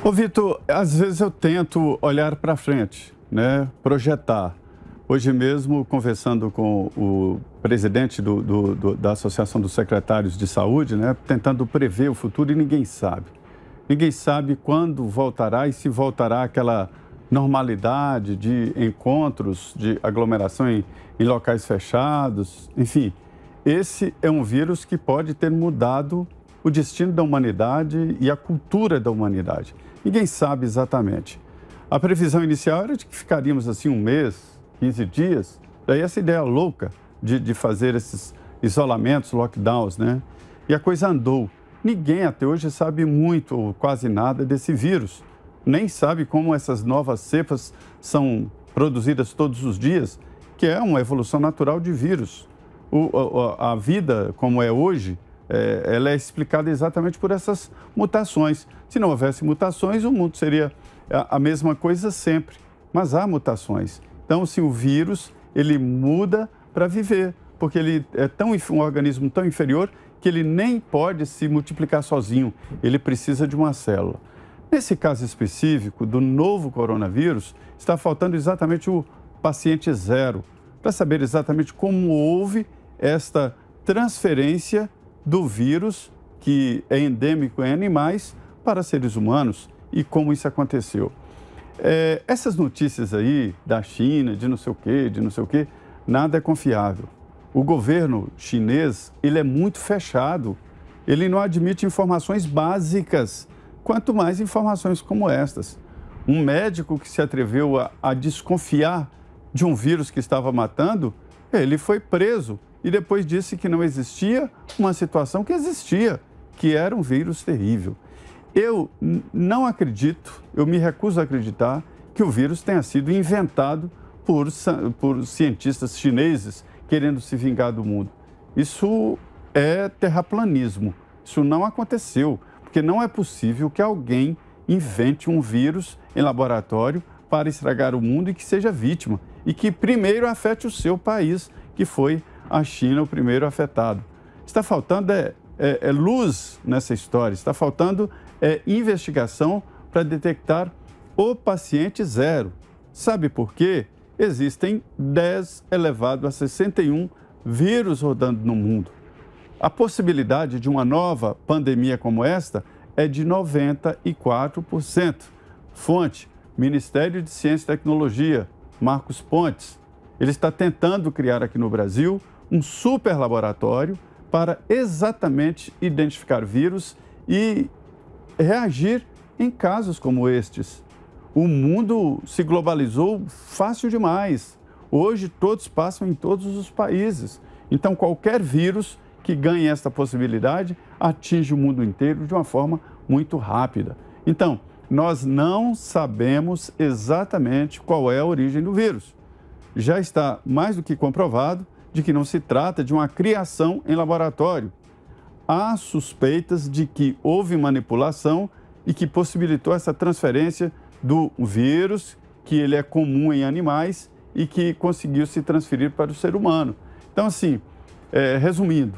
Ô Vitor, às vezes eu tento olhar para frente, né? Projetar. Hoje mesmo, conversando com o presidente da Associação dos Secretários de Saúde, né? Tentando prever o futuro e ninguém sabe. Ninguém sabe quando voltará e se voltará aquela normalidade de encontros, de aglomeração em locais fechados. Enfim, esse é um vírus que pode ter mudado o destino da humanidade e a cultura da humanidade. Ninguém sabe exatamente. A previsão inicial era de que ficaríamos assim um mês, 15 dias. Daí essa ideia louca de fazer esses isolamentos, lockdowns, né? E a coisa andou. Ninguém até hoje sabe muito ou quase nada desse vírus. Nem sabe como essas novas cepas são produzidas todos os dias, que é uma evolução natural de vírus. A vida como é hoje, ela é explicada exatamente por essas mutações. Se não houvesse mutações, o mundo seria a mesma coisa sempre. Mas há mutações. Então, se o vírus, ele muda para viver, porque ele é um organismo tão inferior que ele nem pode se multiplicar sozinho. Ele precisa de uma célula. Nesse caso específico do novo coronavírus, está faltando exatamente o paciente zero, para saber exatamente como houve esta transferência do vírus, que é endêmico em animais, para seres humanos e como isso aconteceu. Essas notícias aí da China, de não sei o quê, nada é confiável. O governo chinês, ele é muito fechado, ele não admite informações básicas, quanto mais informações como estas. Um médico que se atreveu a desconfiar de um vírus que estava matando, ele foi preso e depois disse que não existia uma situação que existia, que era um vírus terrível. Eu não acredito, eu me recuso a acreditar que o vírus tenha sido inventado por cientistas chineses querendo se vingar do mundo. Isso é terraplanismo, isso não aconteceu, porque não é possível que alguém invente um vírus em laboratório para estragar o mundo e que seja vítima, e que primeiro afete o seu país, que foi a China o primeiro afetado. Está faltando luz nessa história, está faltando investigação para detectar o paciente zero. Sabe por quê? Existem 10 elevado a 61 vírus rodando no mundo. A possibilidade de uma nova pandemia como esta é de 94%. Fonte: Ministério de Ciência e Tecnologia, Marcos Pontes. Ele está tentando criar aqui no Brasil um super laboratório para exatamente identificar vírus e reagir em casos como estes. O mundo se globalizou fácil demais. Hoje todos passam em todos os países. Então qualquer vírus que ganhe esta possibilidade atinge o mundo inteiro de uma forma muito rápida. Então, nós não sabemos exatamente qual é a origem do vírus. Já está mais do que comprovado de que não se trata de uma criação em laboratório. Há suspeitas de que houve manipulação e que possibilitou essa transferência do vírus, que ele é comum em animais e que conseguiu se transferir para o ser humano. Então, assim, resumindo,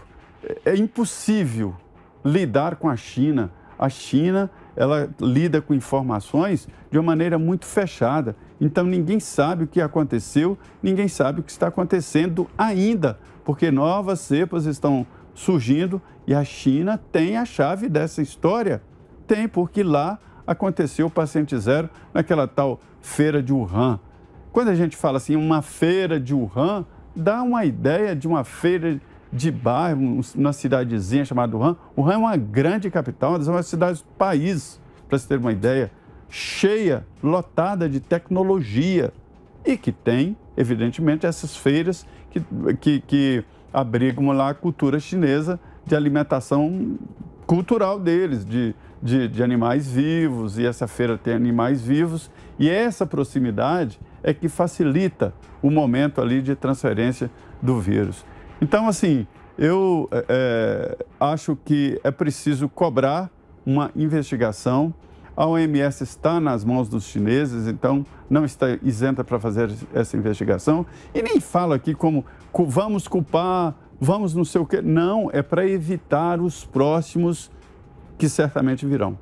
é impossível lidar com a China. A China, ela lida com informações de uma maneira muito fechada. Então, ninguém sabe o que aconteceu, ninguém sabe o que está acontecendo ainda, porque novas cepas estão surgindo e a China tem a chave dessa história. Tem, porque lá aconteceu o paciente zero naquela tal feira de Wuhan. Quando a gente fala assim, uma feira de Wuhan, dá uma ideia de uma feira de bairro, uma cidadezinha chamada Wuhan. Wuhan é uma grande capital, uma das maiores cidades do país, para se ter uma ideia, cheia, lotada de tecnologia e que tem, evidentemente, essas feiras que abrigam lá a cultura chinesa de alimentação cultural deles, de animais vivos, e essa feira tem animais vivos, e essa proximidade é que facilita o momento ali de transferência do vírus. Então, assim, eu acho que é preciso cobrar uma investigação. A OMS está nas mãos dos chineses, então não está isenta para fazer essa investigação. E nem falo aqui como vamos culpar, vamos não sei o quê. Não, é para evitar os próximos que certamente virão.